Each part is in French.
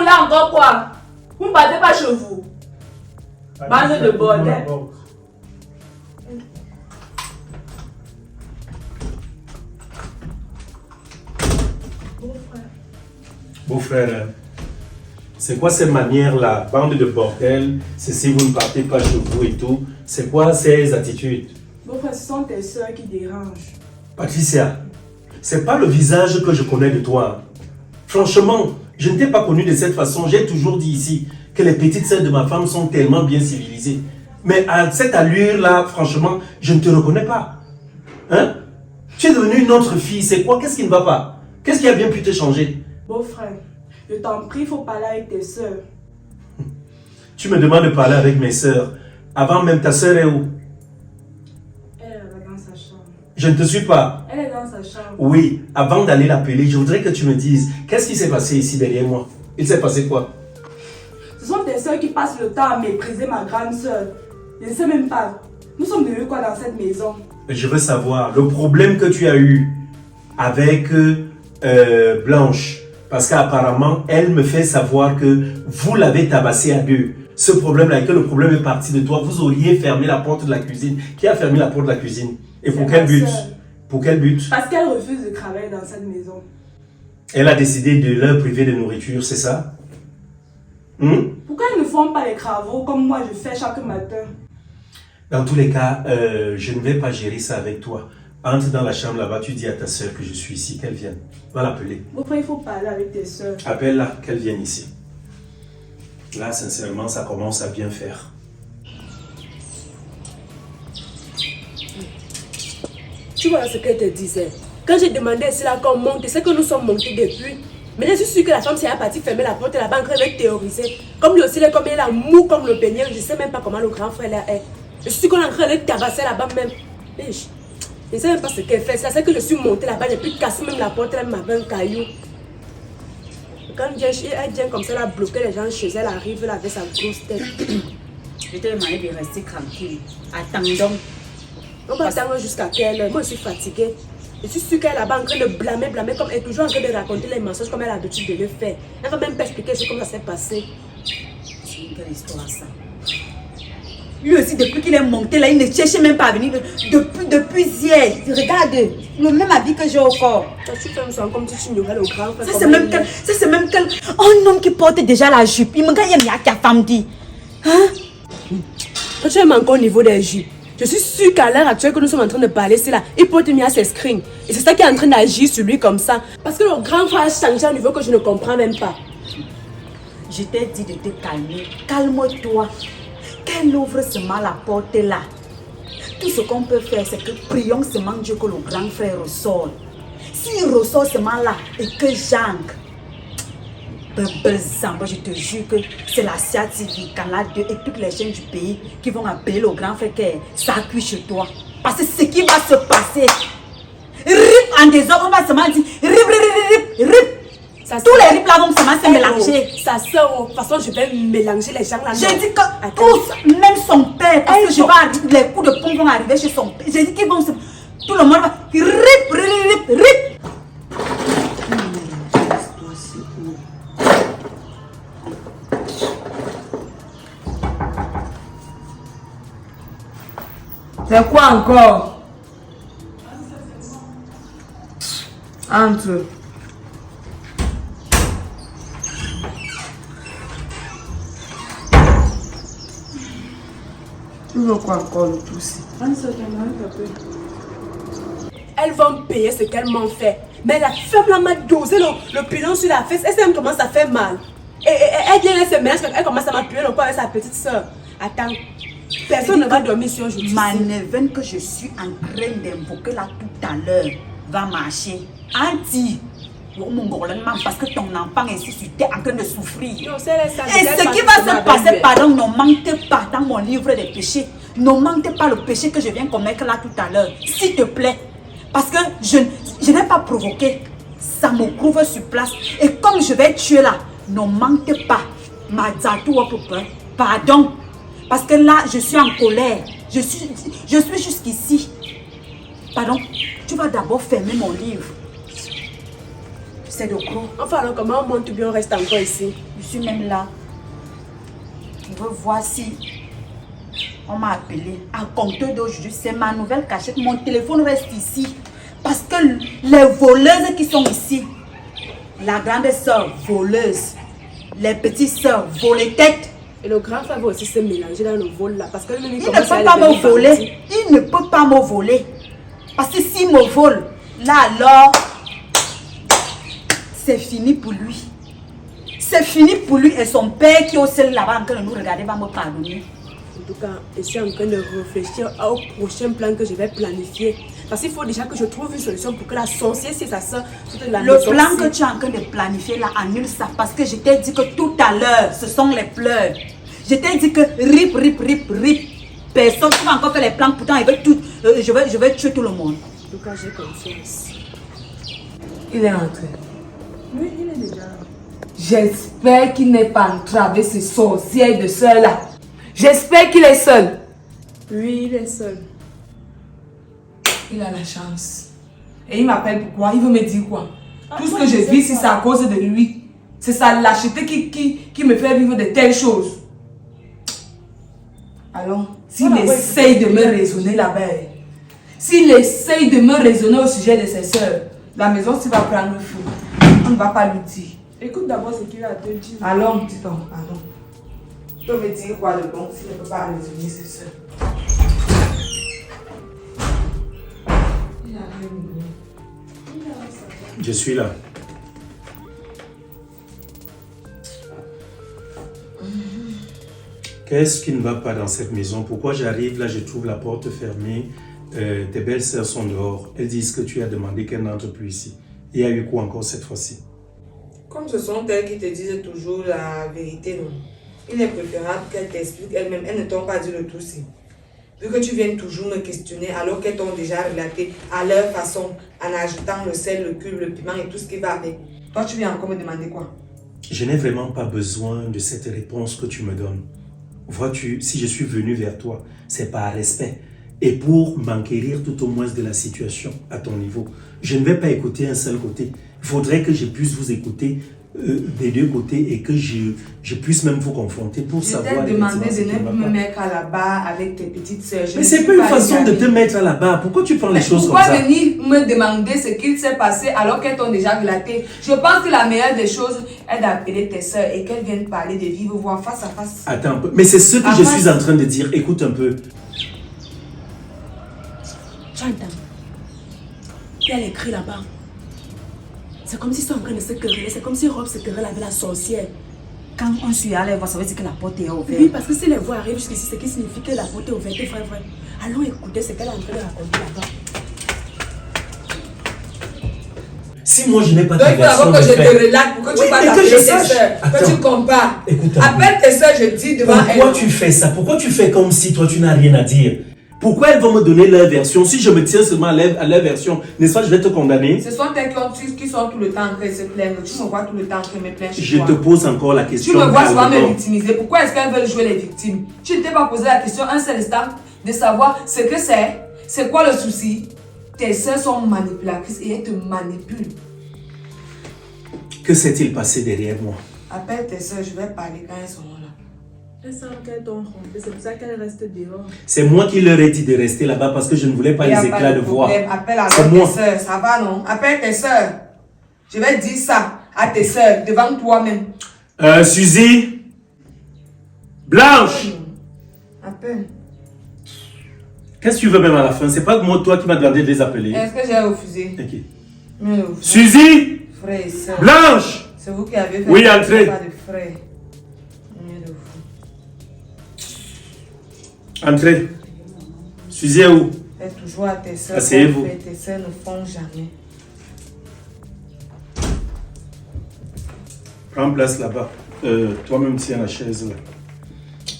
là encore quoi? Vous ne partez pas chez vous. Bande de bordel. Beau-frère, c'est quoi ces manières-là? Bande de bordel, c'est si vous ne partez pas chez vous et tout. C'est quoi ces attitudes? Beau-frère, ce sont tes soeurs qui dérangent. Patricia, c'est pas le visage que je connais de toi. Franchement, je ne t'ai pas connu de cette façon. J'ai toujours dit ici que les petites sœurs de ma femme sont tellement bien civilisées. Mais à cette allure-là, franchement, je ne te reconnais pas. Hein? Tu es devenue une autre fille. C'est quoi? Qu'est-ce qui ne va pas? Qu'est-ce qui a bien pu te changer? Beau-frère, je t'en prie, il faut parler avec tes soeurs. Tu me demandes de parler avec mes sœurs. Avant même, ta sœur est où? Elle est dans sa chambre. Je ne te suis pas. Elle est dans sa chambre. Oui, avant d'aller l'appeler, je voudrais que tu me dises, qu'est-ce qui s'est passé ici derrière moi? Il s'est passé quoi? Ce sont tes soeurs qui passent le temps à mépriser ma grande soeur. Je ne sais même pas. Nous sommes devenus quoi dans cette maison? Je veux savoir le problème que tu as eu avec Blanche. Parce qu'apparemment, elle me fait savoir que vous l'avez tabassé à deux. Ce problème-là, et que le problème est parti de toi, vous auriez fermé la porte de la cuisine. Qui a fermé la porte de la cuisine? Et pour quel but? Pour quel but? Parce qu'elle refuse de travailler dans cette maison. Elle a décidé de leur priver de nourriture, c'est ça? Pourquoi ils ne font pas les travaux comme moi je fais chaque matin? Dans tous les cas, je ne vais pas gérer ça avec toi. Entre dans la chambre là-bas, tu dis à ta soeur que je suis ici, qu'elle vienne. Va l'appeler. Pourquoi il faut parler avec tes soeurs? Appelle-la, qu'elle vienne ici. Là, sincèrement, ça commence à bien faire. Tu vois ce qu'elle te disait. Quand j'ai demandé si là qu'on monte, c'est que nous sommes montés depuis. Mais je suis sûre que la femme s'est partie fermer la porte là-bas en train de théoriser. Comme lui aussi, comme il est mou comme le beignet, je ne sais même pas comment le grand frère là est. Je suis qu'on est en train de tabasser là-bas même. Et je ne sais même pas ce qu'elle fait. C'est que je suis montée là-bas, j'ai pu casser même la porte, elle m'avait un caillou. Quand elle vient comme ça, elle a bloqué les gens chez elle, arrive là avec sa grosse tête. Je te demandais de rester tranquille. Attendons. On va attendre jusqu'à quelle heure? Moi je suis fatiguée. Je suis sûre qu'elle est là-bas en train de blâmer, comme elle est toujours en train de raconter les mensonges comme elle a l'habitude de le faire. Elle ne va même pas expliquer comment ça s'est passé. C'est une belle histoire ça. Lui aussi, depuis qu'il est monté là, il ne cherchait même pas à venir. Depuis hier, regarde, le même habit que j'ai au corps. Tu fais ça comme si tu ignorais le grand frère. Ça c'est même quel un homme qui porte déjà la jupe. Il me gagne à ta femme dit. Hein? Quand tu es encore au niveau des jupes, je suis sûre qu'à l'heure actuelle que nous sommes en train de parler, c'est là, il porte mieux à ses screens. Et c'est ça qui est en train d'agir sur lui comme ça. Parce que le grand frère a changé à un niveau que je ne comprends même pas. Je t'ai dit de te calmer. Calme-toi. Qu'elle ouvre seulement la porte là. Tout ce qu'on peut faire, c'est que prions seulement Dieu que le grand frère ressort. S'il ressort seulement là et que Jacques, je te jure que c'est la SIA TV, Canal 2 et toutes les chaînes du pays qui vont appeler le grand frère que ça cuit chez toi. Parce que ce qui va se passer, rip en désordre, on va seulement dire rip. Tous les rips là vont seulement se mélanger. Ça sort, de toute façon je vais mélanger les gens là. J'ai dit que tous, même son père, parce que les coups de pompe vont arriver chez son père. J'ai dit qu'ils vont se... Tout le monde va rip. C'est quoi encore? Entre. Tu veux quoi encore le pousser? Elles vont payer ce qu'elles m'ont fait. Mais la femme là m'a dosé le pilon sur la fesse. Elle commence à faire mal. Et elle vient, elle se mélange, elle commence à m'appuyer le corps avec sa petite soeur. Attends, personne ne va dormir sur aujourd'hui. Ma neveu que je suis en train d'invoquer là tout à l'heure va marcher. Anti, parce que ton enfant est ici, tu es en train de souffrir. Non, et ce qui va se passer, pardon, ne mentez pas dans mon livre des péchés. Ne mentez pas le péché que je viens commettre là tout à l'heure. S'il te plaît. Parce que je n'ai pas provoqué. Ça me couvre sur place. Et comme je vais tuer là, ne mentez pas. Pardon. Parce que là, je suis en colère. Je suis jusqu'ici. Pardon. Tu vas d'abord fermer mon livre. C'est de gros. Enfin, alors, comment on monte bien, on reste encore ici? Je suis même là. Je veux voir si on m'a appelé. À compter d'aujourd'hui, c'est ma nouvelle cachette. Mon téléphone reste ici. Parce que les voleuses qui sont ici, la grande soeur voleuse, les petites soeurs volées tête. Et le grand frère va aussi se mélanger dans le vol là. Parce que lui, Il ne peut pas me voler. Il ne peut pas me voler. Parce que s'il me vole, là alors, c'est fini pour lui. C'est fini pour lui et son père qui est aussi là-bas en train de nous regarder va me pardonner. En tout cas, je suis en train de réfléchir au prochain plan que je vais planifier. Parce qu'il faut déjà que je trouve une solution pour que la sorcière, si ça sort, le plan que tu es en train de planifier là, annule ça. Parce que je t'ai dit que tout à l'heure, ce sont les pleurs. Je t'ai dit que rip. Personne ne va encore faire les plans. Pourtant, je vais tuer tout le monde. En tout cas, j'ai confiance. Il est entré. Oui, il est déjà là. J'espère qu'il n'est pas entravé ces sorcières de soeur là. J'espère qu'il est seul. Oui, il est seul. Il a la chance. Et il m'appelle pourquoi? Il veut me dire quoi? Tout ce moi, que je je sais vis, c'est pas. à cause de lui. C'est sa lâcheté qui me fait vivre de telles choses. Alors, s'il Voilà, ouais, essaye de me raisonner là-bas, s'il essaye de me raisonner au sujet de ses soeurs, la maison s'il va prendre feu. On ne va pas lui dire. Écoute d'abord ce qu'il a à te dire. Allons, dis-donc, allons. Tu peux me dire quoi de bon s'il ne peut pas raisonner ses soeurs? Il a rien dit. Je suis là. Qu'est-ce qui ne va pas dans cette maison? Pourquoi j'arrive là, je trouve la porte fermée, tes belles-sœurs sont dehors. Elles disent que tu as demandé qu'elles n'entrent plus ici. Il y a eu quoi encore cette fois-ci? Comme ce sont elles qui te disent toujours la vérité, non? Il est préférable qu'elles t'expliquent elles-mêmes. Elles ne t'ont pas dit le tout, si. Vu que tu viens toujours me questionner alors qu'elles t'ont déjà relaté à leur façon, en ajoutant le sel, le cube, le piment et tout ce qui va avec. Toi, tu viens encore me demander quoi? Je n'ai vraiment pas besoin de cette réponse que tu me donnes. Vois-tu, si je suis venu vers toi, c'est par respect. Et pour m'enquérir tout au moins de la situation à ton niveau. Je ne vais pas écouter un seul côté. Il faudrait que je puisse vous écouter des deux côtés et que je puisse même vous confronter pour savoir... Je t'ai demandé ce de qui ne va plus me pas. mettre à la barre avec tes petites sœurs. Mais c'est pas une façon de te mettre à la barre. Pourquoi tu prends les choses comme ça? Pourquoi venir me demander ce qu'il s'est passé alors qu'elles t'ont déjà relaté? Je pense que la meilleure des choses est d'appeler tes sœurs et qu'elles viennent parler de vivre voix face à face. Attends un peu. Mais c'est ce que je suis en train de dire. Écoute un peu. Tu entends? Elle écrit là-bas. C'est comme s'ils sont en train de se quereller. C'est comme si Rob se querelle avec la sorcière. Quand on suit à les voir, ça veut dire que la porte est ouverte. Oui, parce que si les voix arrivent jusqu'ici, c'est qui signifie que la porte est ouverte, frère. Allons écouter ce qu'elle est en train de raconter là-bas. Si moi je n'ai pas Donc ta il faut version d'abord que de je fait, te relate pour que tu Oui, passes et que appeler je tes sache. sœurs, que Attends. tu compares. Écoute un peu. Appelle tes sœurs, je dis devant Pourquoi elles. tu fais ça? Pourquoi tu fais comme si toi tu n'as rien à dire? Pourquoi elles vont me donner leur version? Si je me tiens seulement à leur version, n'est-ce pas, je vais te condamner? Ce sont elles qui sont tout le temps en train de se plaindre. Tu me vois tout le temps en train de me plaindre chez Je toi. te pose encore la question. Tu me vois souvent me calmement. victimiser. Pourquoi est-ce qu'elles veulent jouer les victimes? Tu ne t'es pas posé la question un seul instant de savoir ce que c'est. C'est quoi le souci? Tes sœurs sont manipulatrices et elles te manipulent. Que s'est-il passé derrière moi? Appelle tes sœurs, je vais parler quand elles seront là. Elle sent qu'elle tombe rompue. C'est pour ça qu'elle reste dehors. C'est moi qui leur ai dit de rester là-bas parce que je ne voulais pas Il y a les éclats de voix. problème. Appelle C'est alors moi. tes sœurs, ça va non? Appelle tes sœurs. Je vais dire ça à tes sœurs devant toi-même. Suzy, Blanche, Appelle. qu'est-ce que tu veux même à la fin? C'est pas moi, toi qui m'as demandé de les appeler. Est-ce que j'ai refusé? Ok. Mais vous, Suzy, frères et sœurs, Blanche, c'est vous qui avez fait Oui, ça, entrez. pas de frères. Mieux de vous. entrez. Suzy est où? Fais toujours à tes sœurs. Asseyez-vous. comme fait, tes sœurs ne font jamais. Prends place là-bas. Toi-même tiens la chaise là.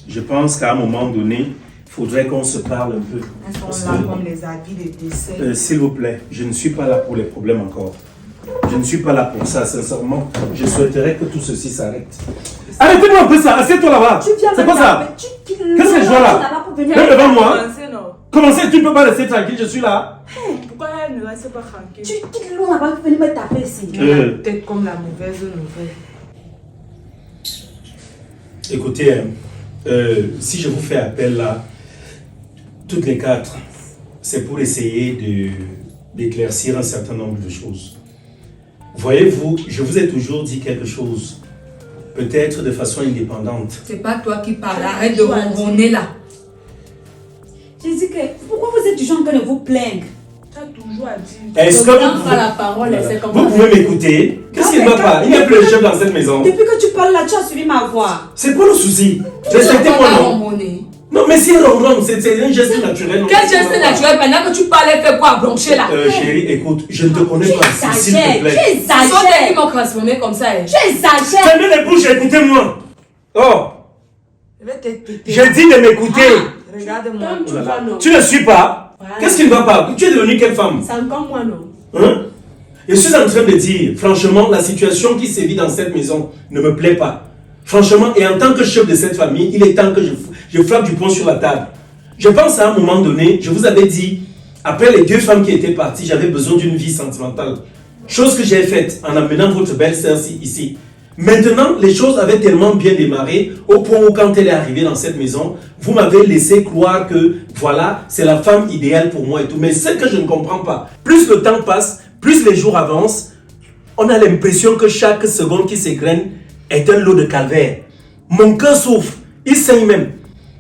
Je pense qu'à un moment donné, il faudrait qu'on se parle un peu. Elles Parce sont là que- comme les habits de tes sœurs. S'il vous plaît, je ne suis pas là pour les problèmes encore. Je ne suis pas là pour ça, sincèrement. Je souhaiterais que tout ceci s'arrête. Arrêtez-moi un peu ça, assieds-toi là-bas. Tu viens C'est me quoi ça? taper. Qu'est-ce que je vois là? Viens Viens devant moi. Commencez, non? Comment ça, tu ne peux pas rester tranquille, je suis là. Pourquoi elle ne reste pas tranquille? Tu quittes l'eau avant de venir me taper ici. Peut-être comme la mauvaise nouvelle. Écoutez, si je vous fais appel là, toutes les quatre, c'est pour essayer d'éclaircir un certain nombre de choses. Voyez-vous, je vous ai toujours dit quelque chose, peut-être de façon indépendante. C'est pas toi qui parles, arrête de ronronner là. J'ai dit que pourquoi vous êtes toujours en train de vous plaindre? Tu as toujours à dire. Est-ce que Quand on a la parole, elle sait comment vous pouvez m'écouter? Qu'est-ce qui ne va pas? Il n'y a plus de chef dans cette maison. Depuis que tu parles là, tu as suivi ma voix. C'est quoi le souci? Respectez-moi, non? Ronronner. Non, mais si ronron, c'est un geste naturel. non? Quel geste naturel pendant que tu parlais, fais quoi blancher là? Chérie, écoute, je ne te connais pas, s'il te Tu plaît. Ce sont elles qui exagères. m'ont transformé comme ça. Tu exagères. Fermez les bouches, écoutez-moi. Oh, Je vais te péter. j'ai dit de m'écouter. Regarde-moi. Comme tu vois, non. Tu ne suis pas? Voilà. Qu'est-ce qui ne va pas? Tu es devenue quelle femme? C'est encore moi, non. Hein? Je suis en train de dire, franchement, la situation qui sévit dans cette maison ne me plaît pas. Franchement, et en tant que chef de cette famille, il est temps que je frappe du poing sur la table. Je pense à un moment donné, je vous avais dit, après les 2 femmes qui étaient parties, j'avais besoin d'une vie sentimentale. Chose que j'ai faite en amenant votre belle-sœur ici. Maintenant, les choses avaient tellement bien démarré au point où quand elle est arrivée dans cette maison, vous m'avez laissé croire que voilà, c'est la femme idéale pour moi et tout. Mais ce que je ne comprends pas, plus le temps passe, plus les jours avancent, on a l'impression que chaque seconde qui s'égrène est un lot de calvaire. Mon cœur souffre, il saigne même.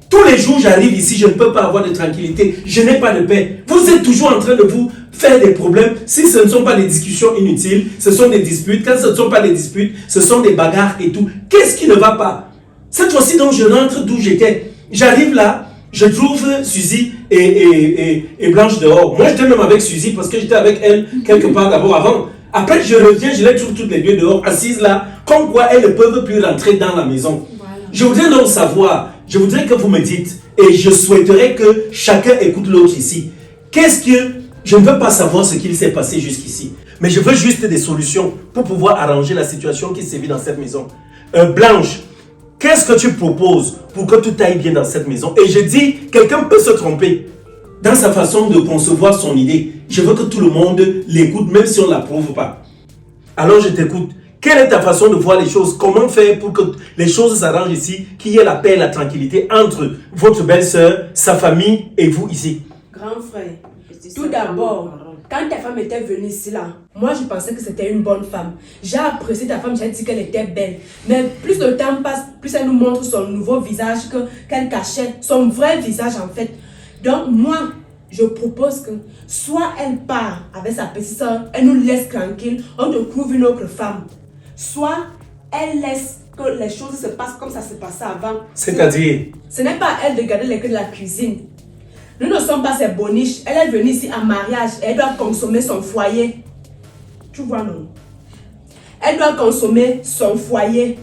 Tous les jours, j'arrive ici, je ne peux pas avoir de tranquillité, je n'ai pas de paix. Vous êtes toujours en train de vous faire des problèmes. Si ce ne sont pas des discussions inutiles, ce sont des disputes. Quand ce ne sont pas des disputes, ce sont des bagarres et tout. Qu'est-ce qui ne va pas? Cette fois-ci, donc, je rentre d'où j'étais. J'arrive là, je trouve Suzy et Blanche dehors. Moi, j'étais même avec Suzy parce que j'étais avec elle quelque part d'abord avant. Après, je reviens, je les trouve toutes les deux dehors, assises là, comme quoi elles ne peuvent plus rentrer dans la maison. Voilà. Je voudrais donc savoir, je voudrais que vous me dites, et je souhaiterais que chacun écoute l'autre ici. Qu'est-ce que... Je ne veux pas savoir ce qu'il s'est passé jusqu'ici, mais je veux juste des solutions pour pouvoir arranger la situation qui sévit dans cette maison. Blanche, qu'est-ce que tu proposes pour que tout aille bien dans cette maison? Et je dis, quelqu'un peut se tromper dans sa façon de concevoir son idée. Je veux que tout le monde l'écoute, même si on ne l'approuve pas. Alors je t'écoute. Quelle est ta façon de voir les choses? Comment faire pour que les choses s'arrangent ici, qu'il y ait la paix et la tranquillité entre votre belle-sœur, sa famille et vous ici? Grand frère, tout d'abord, quand ta femme était venue ici là, moi je pensais que c'était une bonne femme. J'ai apprécié ta femme, j'ai dit qu'elle était belle. Mais plus le temps passe, plus elle nous montre son nouveau visage qu'elle cachait, son vrai visage en fait. Donc moi, je propose que soit elle part avec sa petite soeur, elle nous laisse tranquille, on te trouve une autre femme. Soit elle laisse que les choses se passent comme ça se passait avant. C'est-à-dire? Ce n'est pas à elle de garder les clés de la cuisine. Nous ne sommes pas ses boniches. Elle est venue ici en mariage et elle doit consommer son foyer. Tu vois, non? Elle doit consommer son foyer.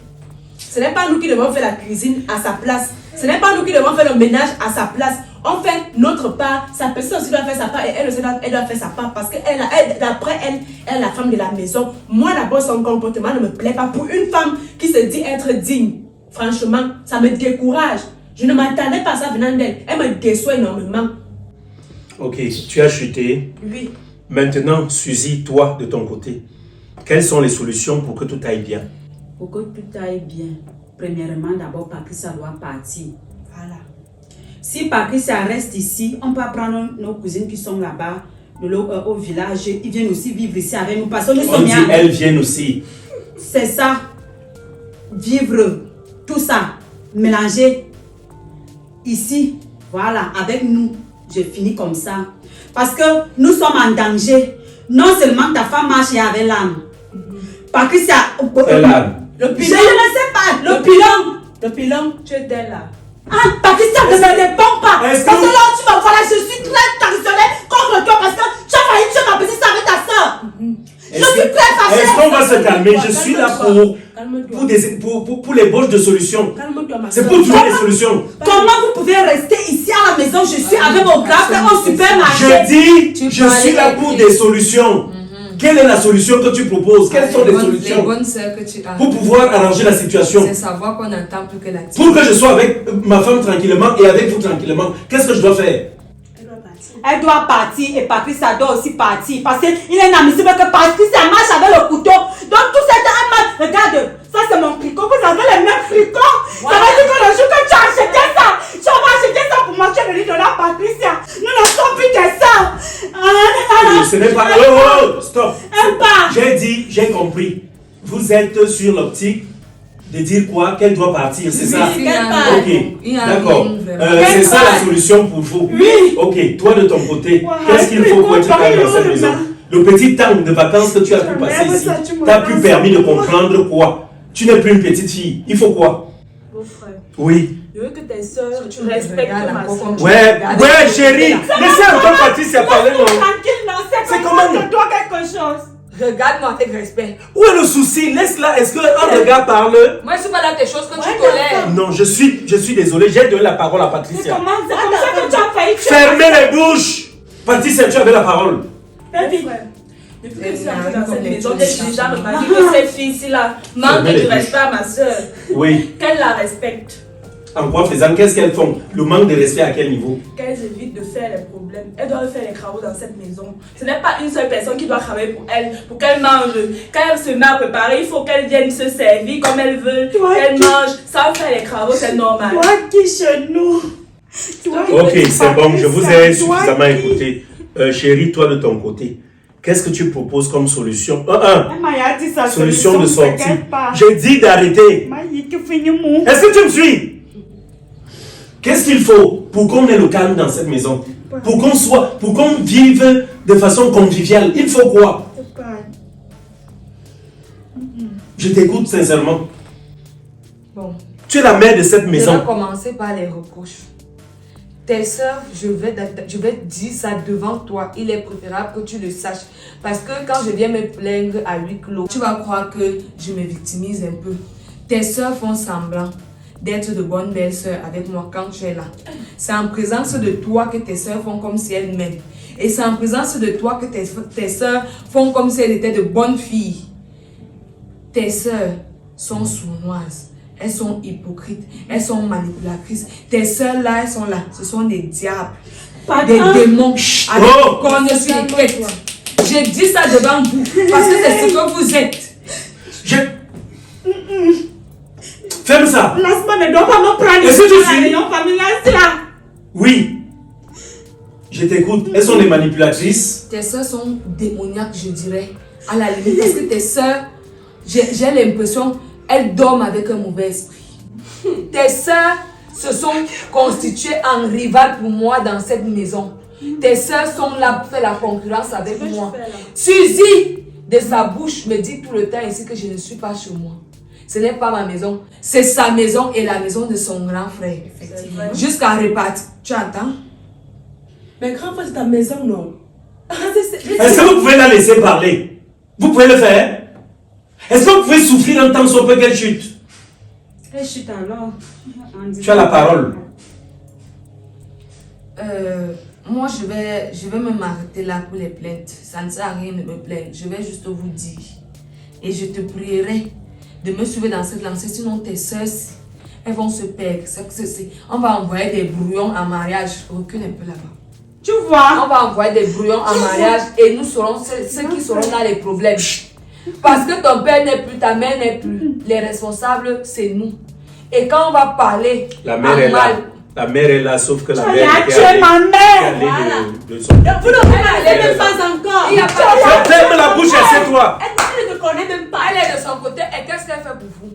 Ce n'est pas nous qui devons faire la cuisine à sa place. Ce n'est pas nous qui devons faire le ménage à sa place. On fait notre part. Sa personne aussi doit faire sa part et elle aussi elle doit faire sa part parce que d'après elle, elle est la femme de la maison. Moi d'abord, son comportement ne me plaît pas. Pour une femme qui se dit être digne, franchement, ça me décourage. Je ne m'attendais pas à ça venant d'elle. Elle me déçoit énormément. Ok, tu as chuté. Oui. Maintenant, Suzy, toi, de ton côté, quelles sont les solutions pour que tout aille bien? Pour que tout aille bien, premièrement, d'abord, Patricia doit partir. Voilà. Si Patricia reste ici, on peut prendre nos cousines qui sont là-bas, au village. Ils viennent aussi vivre ici avec nous. Parce que nous On sommes dit bien. elles viennent aussi. C'est ça. Vivre tout ça. Mélanger ici. Voilà, avec nous. Je finis comme ça. Parce que nous sommes en danger. Non seulement ta femme marche avec l'âme. Patricia. Elle a. Le Je ne pilon. sais pas. Le pilon. Le pilon, tu es d'elle là. Ah, Patricia, ne me réponds pas. Est-ce Parce que- que là, tu me vois là, je suis très traditionnelle contre toi parce que tu as failli tuer ma petite soeur avec ta soeur. Je suis très fâchée. Est-ce qu'on va se calmer? Je suis là Calme-toi. pour l'ébauche de solutions. Calme-toi, ma C'est soeur. pour trouver des solutions. Comment vous pouvez rester ici à la maison? Je suis avec mon grand frère au supermarché. Je dis, Tu je peux suis aller là pour écrire. des solutions. Quelle est la solution que tu proposes? Quelles sont les Les solutions bonnes sœurs que tu as. pour pouvoir arranger la situation? C'est savoir qu'on n'entend plus que la tienne. Pour que je sois avec ma femme tranquillement et avec vous tranquillement, qu'est-ce que je dois faire? Elle doit partir. elle doit partir et Patricia doit aussi partir. Parce qu'il est inadmissible que Patricia marche avec le couteau. Donc tout ça, regarde, ça c'est mon tricot. Vous avez les mêmes tricots. Ça veut dire que le jour que tu as acheté ça, tu vas acheter ça pour moi, tu vas lui donner à Patricia. Nous ne sommes plus des sœurs. Ce n'est pas... Oh, stop. Elle part. J'ai dit, j'ai compris. Vous êtes sur l'optique de dire quoi? Qu'elle doit partir, c'est ça? Ok, d'accord. C'est ça la solution pour vous? Oui. Ok, toi de ton côté, qu'est-ce qu'il faut pour être calme dans cette maison? Le petit temps de vacances que tu as pu passer ici, t'as plus permis de comprendre quoi? Tu n'es plus une petite fille, il faut quoi? Beau frère, Oui. je veux que tes soeurs, tu respectes ma soeur. Ouais, chérie, laissez un peu Patricia parler, non? Tranquille, non, c'est comment? je dois quelque chose. Regarde-moi avec respect. Où est le souci? Laisse-la, est-ce qu'un regard parle? Moi, je suis pas là tes choses que tu tolères. Non, je suis désolé, j'ai donné la parole à C'est Patricia. comme ça que tu as failli tuer. Fermez les bouches! Patricia, tu avais la parole. Depuis que tu es entrée dans cette maison, tu as déjà remarqué que cette fille-ci là manque de respect à ma soeur. Oui. Qu'elle la respecte. En quoi faisant, qu'est-ce qu'elles font? Le manque de respect à quel niveau? Qu'elles évitent de faire les problèmes. Elles doivent faire les travaux dans cette maison. Ce n'est pas une seule personne qui doit travailler pour elle, pour qu'elle mange. Quand elle se met à préparer, il faut qu'elle vienne se servir comme elle veut. Qu'elle mange sans faire les travaux, c'est normal. Toi qui chez nous. Ok, c'est bon, je vous ai suffisamment écouté. Chérie, toi de ton côté, qu'est-ce que tu proposes comme solution? Elle m'a dit sa Solution de c'est sortie. qu'elle part. J'ai dit d'arrêter. Est-ce que tu me suis? Qu'est-ce qu'il faut pour qu'on ait le calme dans cette maison? Pour qu'on vive de façon conviviale, il faut quoi? Je t'écoute sincèrement. Bon. Tu es la mère de cette Je maison. vais commencer par les reproches. Tes soeurs, je vais dire ça devant toi. Il est préférable que tu le saches. Parce que quand je viens me plaindre à huis clos, tu vas croire que je me victimise un peu. Tes soeurs font semblant d'être de bonnes belles-sœurs avec moi quand tu es là. C'est en présence de toi que tes soeurs font comme si elles m'aiment. Et c'est en présence de toi que tes soeurs font comme si elles étaient de bonnes filles. Tes soeurs sont sournoises. Elles sont hypocrites. Elles sont manipulatrices. Tes soeurs là, elles sont là. Ce sont des diables. Des démons. Oh! Qu'on ne se répète. J'ai dit ça devant vous. Parce que c'est ce que vous êtes. Ferme ça. Laisse-moi, ne dois pas me prendre. Est-ce que tu suis? réunion familiale, c'est là. Oui. Je t'écoute. Elles sont des manipulatrices. Tes soeurs sont démoniaques, je dirais. À la limite. Parce que tes soeurs, j'ai l'impression, elles dorment avec un mauvais esprit. Tes soeurs se sont constituées en rivales pour moi dans cette maison. Tes soeurs sont là pour faire la concurrence avec moi. Suzy, de sa bouche, me dit tout le temps ici que je ne suis pas chez moi. Ce n'est pas ma maison, c'est sa maison et la maison de son grand frère. Jusqu'à repartir. Tu entends? Mais grand frère, c'est ta maison, non? Est-ce que vous pouvez la laisser parler? Vous pouvez le faire? Est-ce que vous pouvez souffrir un temps soit peu qu'elle chute? Elle chute alors. Tu as la parole. Moi, je vais me m'arrêter là pour les plaintes. Ça ne sert à rien de me plaindre. Je vais juste vous dire. Et je te prierai de me suivre dans cette lancée. Sinon, tes soeurs, elles vont se perdre. On va envoyer des brouillons en mariage. Recule un peu là-bas. Tu vois? On va envoyer des brouillons en mariage et nous serons ceux qui seront dans les problèmes. Parce que ton père n'est plus, ta mère n'est plus. Les responsables, c'est nous. Et quand on va parler La mère est là. La mère est là, sauf que la mère Tu es ma mère. de son... Vous ne m'allez même pas encore. Il y a pas Ferme la bouche, assieds-toi. Elle ne te connaît même pas. Elle est de son côté et qu'est-ce qu'elle fait pour vous?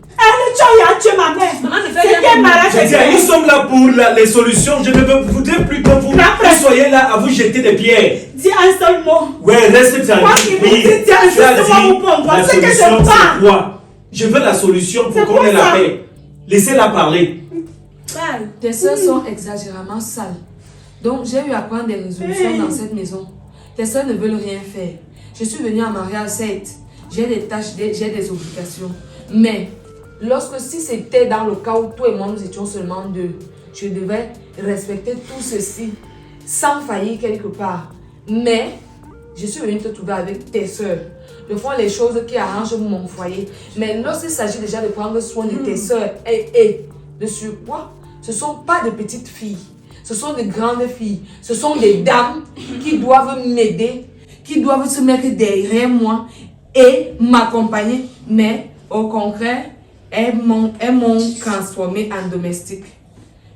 Tu es ma mère. C'est qu'elle m'a Je dis, nous sommes là pour les solutions. Je ne voudrais plus que vous soyez là à vous jeter des pierres. Dis un seul mot. Ouais, reste Moi qui tranquille. vous dis, tiens, Tu as justement, dit, vous pouvez voir la ce que je solution, parle. c'est quoi? Je veux la solution C'est pour qu'on ait quoi la ça? paix. Laissez-la parler. Tes soeurs sont exagérément sales. Donc, j'ai eu à prendre des résolutions dans cette maison. Tes soeurs ne veulent rien faire. Je suis venue en mariage, certes. J'ai des tâches, j'ai des obligations. Mais, si c'était dans le cas où toi et moi nous étions seulement deux, je devais respecter tout ceci sans faillir quelque part. Mais, je suis venue te trouver avec tes soeurs. Ils font les choses qui arrangent mon foyer. Mais lorsqu'il s'agit déjà de prendre soin de tes soeurs et de surpoids, ce ne sont pas de petites filles. Ce sont des grandes filles. Ce sont des dames qui doivent m'aider, qui doivent se mettre derrière moi et m'accompagner. Mais au concret, elles m'ont transformé en domestique.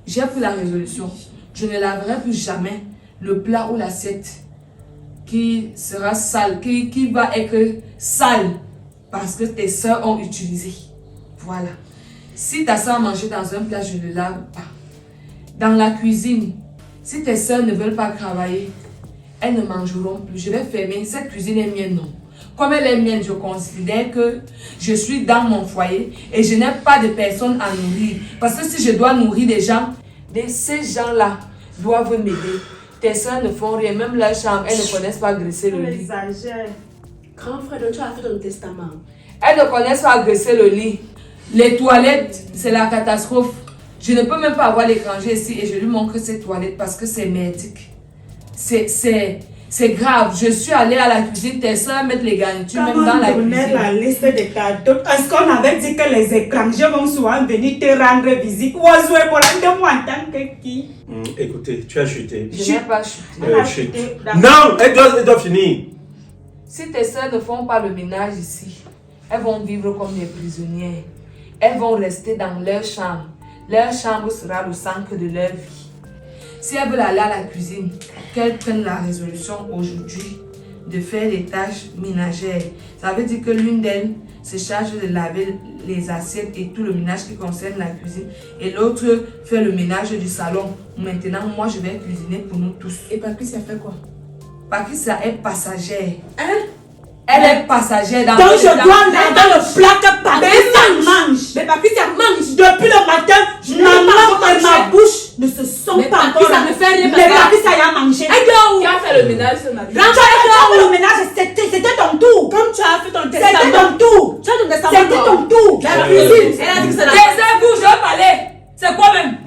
J'ai pris la résolution. Je ne laverai plus jamais le plat ou l'assiette qui sera sale, qui va être sale parce que tes soeurs ont utilisé. Voilà. Si ta soeur a mangé dans un plat, je ne le lave pas. Dans la cuisine, si tes soeurs ne veulent pas travailler, elles ne mangeront plus. Je vais fermer. Cette cuisine est mienne, non. Comme elle est mienne, je considère que je suis dans mon foyer et je n'ai pas de personne à nourrir. Parce que si je dois nourrir des gens, ces gens-là doivent m'aider. Tes soeurs ne font rien, même leur chambre, elles ne connaissent pas graisser le lit. Grand frère, donc tu as fait ton testament. Elles ne connaissent pas graisser le lit. Les toilettes, c'est la catastrophe. Je ne peux même pas avoir l'étranger ici et je lui montre ces toilettes parce que c'est merdique. C'est grave. Je suis allée à la cuisine, tes soeurs mettent les garnitures même dans la cuisine. La liste des cadeaux. Est-ce qu'on avait dit que les étrangers vont souvent venir te rendre visite? Oiseau et pour moi en tant que qui? Écoutez, tu as chuté. Je n'ai pas chuté. Chute. Non, elle doit finir. Si tes soeurs ne font pas le ménage ici, elles vont vivre comme des prisonnières. Elles vont rester dans leur chambre. Leur chambre sera le centre de leur vie. Si elles veulent aller à la cuisine, qu'elles prennent la résolution aujourd'hui de faire les tâches ménagères. Ça veut dire que l'une d'elles se charge de laver les assiettes et tout le ménage qui concerne la cuisine. Et l'autre fait le ménage du salon. Maintenant, moi, je vais cuisiner pour nous tous. Et Patricia fait quoi? Patricia est passagère. Hein? Elle est passagère dans Donc je dois laver le plat que Patricia mange. Mais Patricia mange. Depuis le matin, ma langue et ma bouche ne se sont Mais pas Patricia encore. ne fait rien, Mais Patricia y a mangé. Qui a fait le ménage ce matin? Tu as fait le ménage, c'était ton tour. Comme tu as fait ton C'était testament. ton tour. Tu as ton testament. C'était ton tour. La cuisine. Elle a dit que c'est la Taisez-vous, je vais parler. C'est quoi même?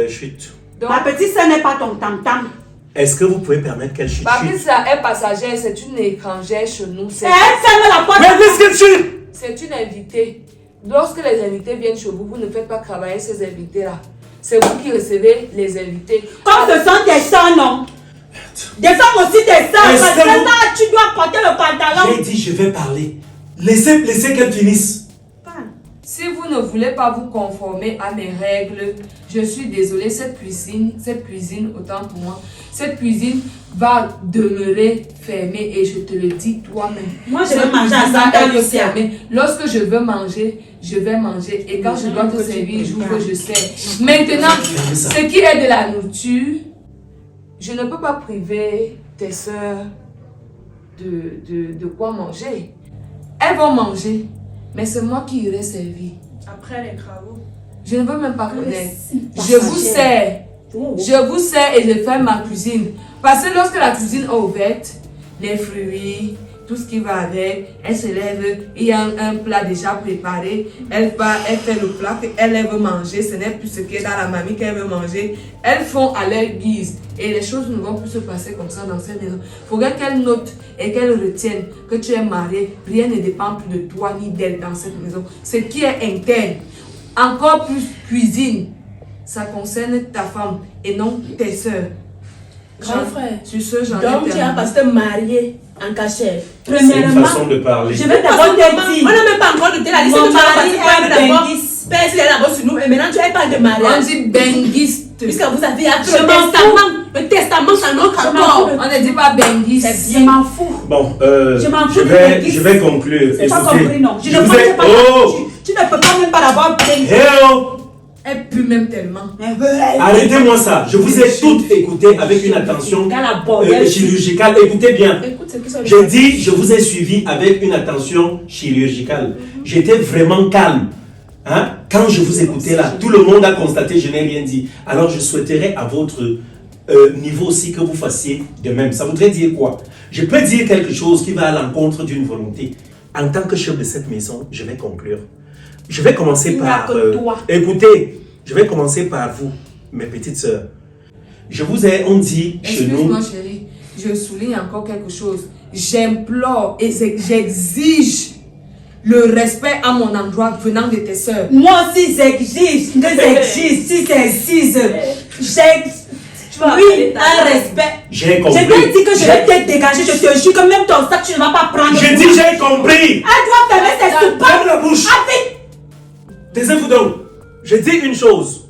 Chute. Donc, Ma petite soeur n'est pas ton tam-tam. Est-ce que vous pouvez permettre qu'elle chute? Patricia est passagère, c'est une étrangère chez nous. Elle ferme la porte. Mais laisse qu'elle chute! C'est une invitée. Lorsque les invités viennent chez vous, vous ne faites pas travailler ces invités-là. C'est vous qui recevez les invités. Comme ce sont tes soeurs, non? Des femmes aussi tes soeurs. Est-ce Parce que que vous- là, tu dois porter le pantalon. J'ai dit, je vais parler. Laissez qu'elle finisse. Si vous ne voulez pas vous conformer à mes règles, je suis désolée, cette cuisine, autant pour moi, cette cuisine va demeurer fermée et je te le dis toi-même. Moi, je Cette vais manger à cuisine va Santa être Lucia. fermée. Lorsque je veux manger, je vais manger. Et quand je dois te servir, j'ouvre, je sers. Maintenant, ce qui est de la nourriture, je ne peux pas priver tes soeurs de quoi manger. Elles vont manger, mais c'est moi qui irai servir. Après les travaux. Je ne veux même pas connaître. Je vous sers. Je vous sers et je fais ma cuisine. Parce que lorsque la cuisine est ouverte, les fruits, tout ce qui va avec, elle se lève, il y a un plat déjà préparé, elle fait le plat qu'elle veut manger, ce n'est plus ce qui est dans la mamie qu'elle veut manger. Elles font à leur guise et les choses ne vont plus se passer comme ça dans cette maison. Il faudrait qu'elle note et qu'elle retienne que tu es mariée, rien ne dépend plus de toi ni d'elle dans cette maison. Ce qui est interne, encore plus cuisine, ça concerne ta femme et non tes soeurs. Grand frère. Sur ce, j'en ai Donc tu as terminé. passé marié en cachette. C'est une Premièrement, façon de parler. je vais d'abord te On dire. n'a même pas encore noté la liste Mon de mari mariage. est D'abord, benguiste. père, il est d'abord sur nous. Et maintenant, tu parles de On mariage. dit benguiste. Puisque vous avez appris Je le m'en testament. Le testament, c'est un autre Je m'en rapport. fous. On ne dit pas benguiste. Je m'en fous. Bon, Je m'en fous je vais conclure. C'est pas Écoutez, compris, non. Je je ne vous mange ai... pas. Oh! Tu ne peux pas même pas l'avoir. Hello! Elle pue même tellement. Arrêtez-moi ça. Je vous ai toutes écoutées avec une attention Dans la bordel. chirurgicale. Écoutez bien. Écoute, c'est que ça. J'ai dit, je vous ai suivi avec une attention chirurgicale. J'étais vraiment calme. Hein? Quand je vous écoutais là, tout le monde a constaté, je n'ai rien dit. Alors je souhaiterais à votre niveau aussi que vous fassiez de même. Ça voudrait dire quoi? Je peux dire quelque chose qui va à l'encontre d'une volonté. En tant que chef de cette maison, je vais conclure. Je vais commencer Il n'y a par... que toi. Écoutez, je vais commencer par vous, mes petites sœurs. Je vous ai, on dit chez nous... Excuse-moi chérie, je souligne encore quelque chose. J'implore et j'exige le respect à mon endroit venant de tes soeurs. Moi aussi, j'exige. Si c'est 6. Oui, un respect. J'ai compris. Je t'ai dit que je vais te dégager, je te jure que même ton sac, tu ne vas pas prendre. J'ai dit j'ai compris. Elle doit fermer ses soupapes. Ferme la bouche. Taisez-vous donc. Je dis une chose.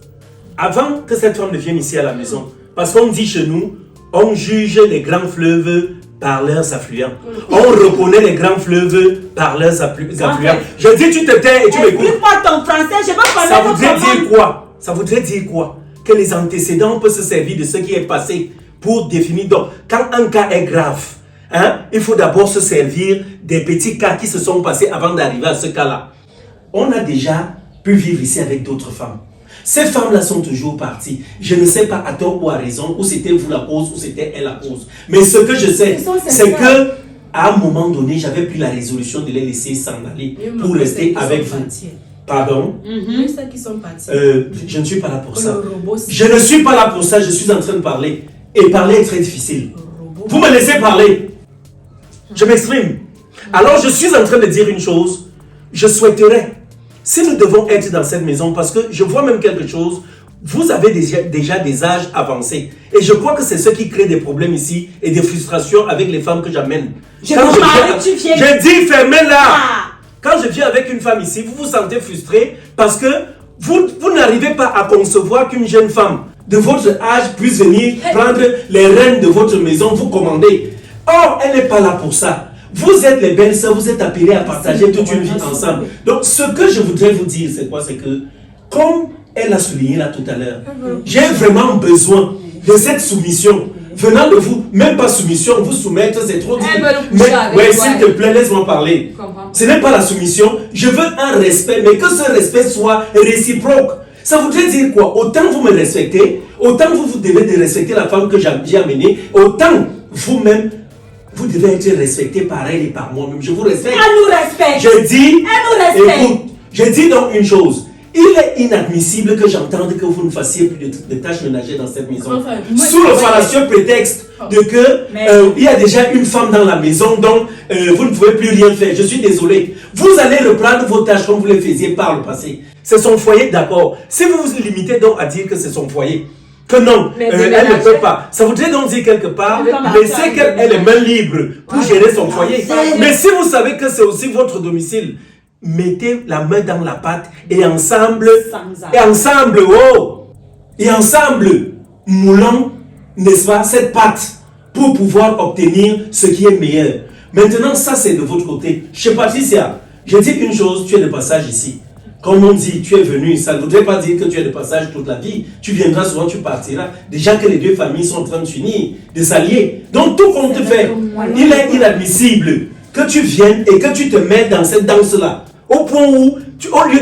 Avant que cette femme ne vienne ici à la maison, parce qu'on dit chez nous, on juge les grands fleuves par leurs affluents. On reconnaît les grands fleuves par leurs affluents. Je dis tu te tais et tu m'écoutes. Explique-moi ton français, je veux Ça connaître voudrait comment. dire quoi? Ça voudrait dire quoi? Que les antécédents peuvent se servir de ce qui est passé pour définir. Donc, quand un cas est grave, il faut d'abord se servir des petits cas qui se sont passés avant d'arriver à ce cas-là. On a déjà pu vivre ici avec d'autres femmes. Ces femmes-là sont toujours parties. Je ne sais pas à tort ou à raison, ou c'était vous la cause, ou c'était elle la cause. Mais ce que je sais, c'est que à un moment donné, j'avais pris la résolution de les laisser s'en aller pour rester avec vous. Pardon? Celles qui sont parties. Je ne suis pas là pour ça. Je ne suis pas là pour ça, je suis en train de parler. Et parler est très difficile. Vous me laissez parler. Je m'exprime. Alors je suis en train de dire une chose. Je souhaiterais, si nous devons être dans cette maison, parce que je vois même quelque chose, vous avez déjà des âges avancés. Et je crois que c'est ce qui crée des problèmes ici et des frustrations avec les femmes que j'amène. Je dis fermez-la. Quand je viens avec une femme ici, vous vous sentez frustré parce que vous n'arrivez pas à concevoir qu'une jeune femme de votre âge puisse venir prendre les rênes de votre maison, vous commander. Or, elle n'est pas là pour ça. Vous êtes les belles sœurs, vous êtes appelées à partager toute une vie ensemble. Donc, ce que je voudrais vous dire, c'est quoi? C'est que, comme elle a souligné là tout à l'heure, j'ai vraiment besoin de cette soumission. Venant de vous, même pas soumission, vous soumettre, c'est trop difficile. Mais s'il te plaît, laisse-moi parler. Ce n'est pas la soumission. Je veux un respect, mais que ce respect soit réciproque. Ça voudrait dire quoi? Autant vous me respectez, autant vous devez de respecter la femme que j'ai amenée, autant vous-même, vous devez être respecté par elle et par moi-même. Je vous respecte. Elle nous respecte. Je dis, Elle nous respecte. écoute, je dis donc une chose. Il est inadmissible que j'entende que vous ne fassiez plus de tâches ménagères dans cette maison. Sous le fallacieux prétexte de que il y a déjà une femme dans la maison, donc vous ne pouvez plus rien faire. Je suis désolé. Vous allez reprendre vos tâches comme vous les faisiez par le passé. C'est son foyer, d'accord. Si vous vous limitez donc à dire que c'est son foyer, que non, elle ne peut pas. Ça voudrait donc dire quelque part, laissez qu'elle ait les mains libres pour gérer son foyer. Mais si vous savez que c'est aussi votre domicile, mettez la main dans la pâte et ensemble, moulons, n'est-ce pas, cette pâte pour pouvoir obtenir ce qui est meilleur. Maintenant, ça c'est de votre côté. Chez Patricia, je dis une chose, tu es de passage ici. Comme on dit, tu es venu, ça ne voudrait pas dire que tu es de passage toute la vie. Tu viendras souvent, tu partiras. Déjà que les deux familles sont en train de s'unir, de s'allier. Donc tout compte fait, il est inadmissible que tu viennes et que tu te mets dans cette danse-là. Au point où, au lieu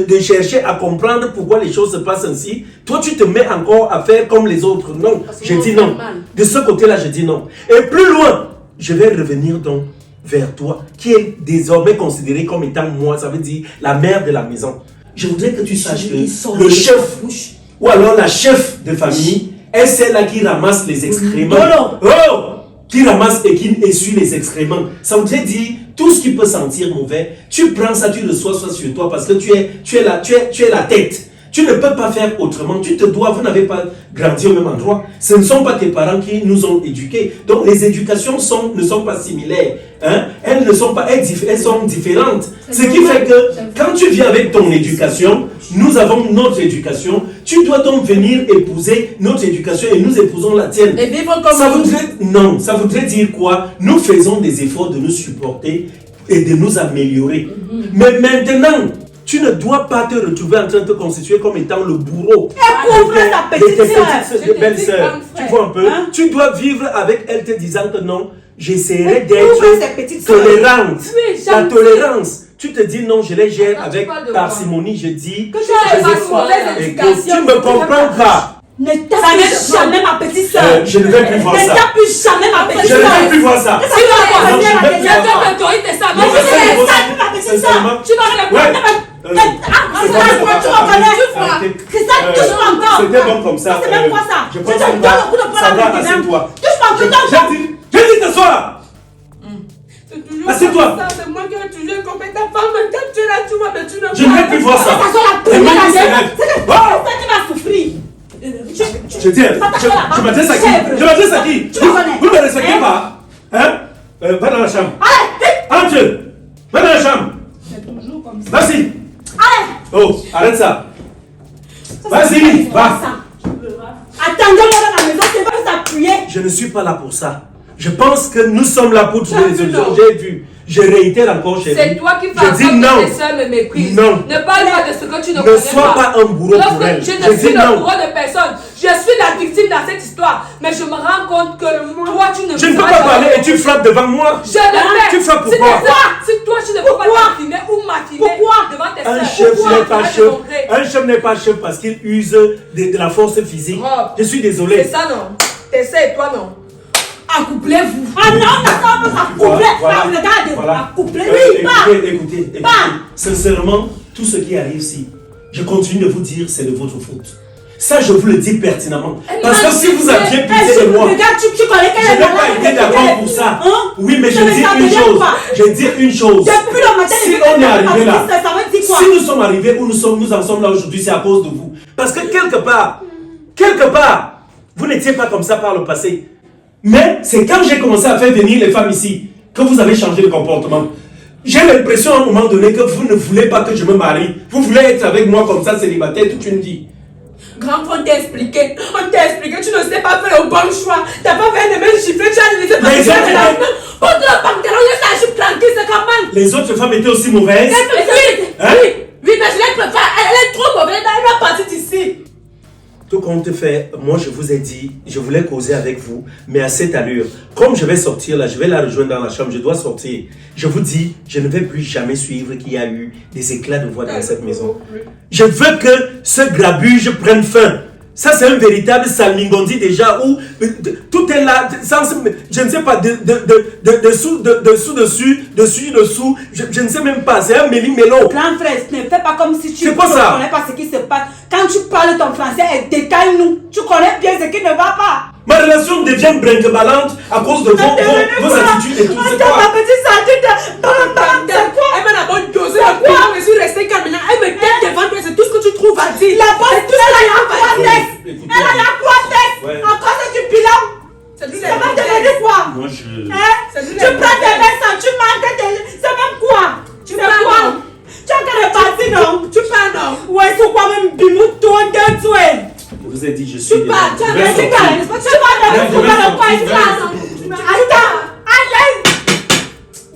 de chercher à comprendre pourquoi les choses se passent ainsi, toi tu te mets encore à faire comme les autres. Non, je dis non. De ce côté-là, je dis non. Et plus loin, je vais revenir donc vers toi, qui est désormais considéré comme étant moi, ça veut dire la mère de la maison. Je voudrais que tu saches que le chef, ou alors la chef de famille, est celle-là qui ramasse les excréments. Qui ramasse et qui essuie les excréments. Ça voudrait dire, tout ce qui peut sentir mauvais, tu prends ça, tu reçois ça sur toi parce que tu es la tête. Tu ne peux pas faire autrement. Tu te dois, vous n'avez pas grandi au même endroit. Ce ne sont pas tes parents qui nous ont éduqués. Donc les éducations ne sont pas similaires. Elles ne sont pas, elles sont différentes. Ce qui fait que quand tu viens avec ton éducation, nous avons notre éducation. Tu dois donc venir épouser notre éducation et nous épousons la tienne. Et vivre comme ça voudrait, non, ça voudrait dire quoi? Nous faisons des efforts de nous supporter et de nous améliorer. Mais maintenant, tu ne dois pas te retrouver en train de te constituer comme étant le bourreau. Écoute ta petite soeur. Belle soeur. Tu vois un peu? Tu dois vivre avec elle te disant que non, j'essaierai d'être tolérante. La tolérance. Tu te dis non, je les gère avec parcimonie. Je dis que tu me comprends pas. Ne tape jamais ma petite soeur. Je ne vais plus voir ça. Ne tape jamais ma petite soeur. Je ne vais plus voir ça. Tu c'était bon comme ça. C'est même quoi ça? Je pense que ça va, assieds-toi. J'ai dit t'asseoir. Assieds-toi. C'est moi qui ai toujours compris ta femme. Quand tu es là, tu vois, mais tu ne Je ne vais plus voir ça. C'est ça qui va souffrir. Je Je m'adresse à qui? Je m'adresse à qui? Vous ne me respectez pas? Hein? Va dans la chambre. Allez, vite! Entre! Va dans la chambre. C'est toujours comme ça. Vas-y. Allez! Oh, arrête ça. Vas-y, va. Attendez-moi dans la maison, c'est pas vous appuyer. Je ne suis pas là pour ça. Je pense que nous sommes là pour trouver des solutions. Non. J'ai vu. Je réitère encore chez vous. C'est toi qui fais Je en dis sorte non. que tes soeurs me méprisent. Non. Ne parle pas de ce que tu ne Ne connais sois pas un bourreau Lorsque pour elle. je ne Je suis dis le non. bourreau de personne. Je suis la victime dans cette histoire. Mais je me rends compte que toi, tu ne Je ne peux seras pas jamais parler et mon tu fils. frappes devant moi. Je le fais. Tu frappes Si pourquoi? tes sœurs- Si toi, tu ne peux pas t'affiner ou m'affiner devant tes Un soeurs. chef n'est pas chef. Un chef n'est pas chef parce qu'il use de la force physique. Rob. Je suis C'est désolé. ça, non? Tes soeurs et toi, non? Accouplez-vous. Ah non, on ne va pas coupler. Voilà. Ah, regarde, Voilà. coupler. Oui, pas. Écoutez. Pas. Sincèrement, tout ce qui arrive ici, je continue de vous dire, c'est de votre faute. Ça, je vous le dis pertinemment. Parce que si vous aviez pitié de moi, Regarde, tu connais je qu'elle n'ai est pas été d'accord pour ça. Hein? Oui, mais je Ça dis veut une dire chose. quoi? Je dis une chose. Depuis le matin, Si on est arrivé là, ça veut dire quoi? si nous sommes arrivés où nous en sommes là aujourd'hui, c'est à cause de vous. Parce que quelque part, vous n'étiez pas comme ça par le passé. Mais c'est quand j'ai commencé à faire venir les femmes ici que vous avez changé de comportement. J'ai l'impression à un moment donné que vous ne voulez pas que je me marie. Vous voulez être avec moi comme ça, célibataire, toute une vie. Grand frère, on t'a expliqué, tu ne sais pas faire le bon choix. T'as pas fait le même chiffre, tu as laissé Les autres ta porte le pantalon, laisse la jupe tranquille, c'est comme mal. Les autres femmes étaient aussi mauvaises. Hein? Oui, mais je l'ai préférée, elle est trop mauvaise, elle va partir d'ici. Tout compte fait, moi je vous ai dit, je voulais causer avec vous, mais à cette allure, comme je vais sortir là, je vais la rejoindre dans la chambre, je dois sortir. Je vous dis, je ne vais plus jamais suivre qu'il y a eu des éclats de voix dans cette maison. Je veux que ce grabuge prenne fin. Ça c'est un véritable salmingondi déjà où tout est là, je ne sais pas, dessous, je ne sais même pas, c'est un méli-mélo. Grand frère, ne fais pas comme si tu C'est pas ça. ne connais pas ce qui se passe. Quand tu parles ton français, détaille-nous. Tu connais bien ce qui ne va pas. Ma relation devient brinque-ballante à cause de vos attitudes et tout. C'est Attends, ma quoi? petite sœur, C'est quoi? Elle m'a d'abord dosé un peu, je suis restée calme maintenant. Elle me tête devant toi, c'est tout ce que tu trouves à dire. La bosse, tout ça, elle a quoi tête? Écoutez. Elle a quoi tête? Ouais. Encore c'est du bilan. C'est du Ça va te donner quoi? Moi je... Hein? Tu prends tes vêtements, tu manques tes... C'est même quoi? C'est pars, quoi? non. Tu as qu'à repartir, non? Tu pars, non? Ouais, c'est quoi même bimou, toi, deux, toi? Je vous ai dit, je suis... Tu pars, tu Je as vais raison, sortir. Tu vas Je vais dans le coin, sortir. Attends, allez!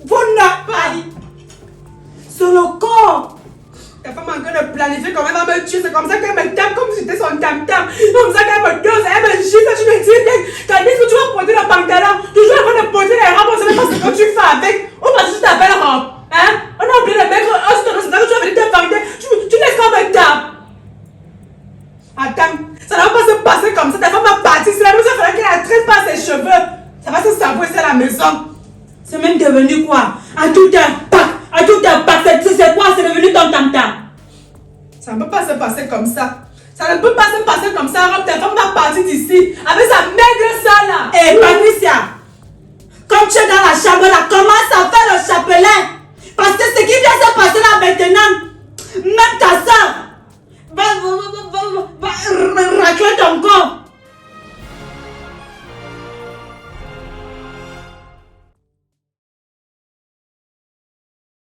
Vous n'avez pas dit. Sur le corps. Ta femme est en train de planifier comment elle va me tuer. C'est comme ça qu'elle me tape comme si j'étais son tam-tam. Comme ça qu'elle me dose, elle me gifle. Je me dis, t'as dit que tu vas porter le pantalon. Toujours en train de porter les robes. On ne sait même pas ce que tu fais avec. On va juste t'appeler robe. Hein? On a oublié le mec. Oh, c'est ton que tu vas venir te parler. Tu laisses qu'on me tape. Attends, ça ne va pas se passer comme ça. Ta femme va partir. C'est la maison, il faudra qu'elle la traite par ses cheveux. Ça va se savoir, c'est la maison. C'est même devenu quoi? À tout un pack. À tout un pack. C'est quoi? C'est devenu ton tam-tam. Ça ne peut pas se passer comme ça. Ça ne peut pas se passer comme ça. Rob, ta femme va partir d'ici avec sa maigre ça là. Eh, Patricia, comme tu es dans la chambre là, commence à faire le chapelet. Parce que ce qui vient se passer là maintenant, même ta soeur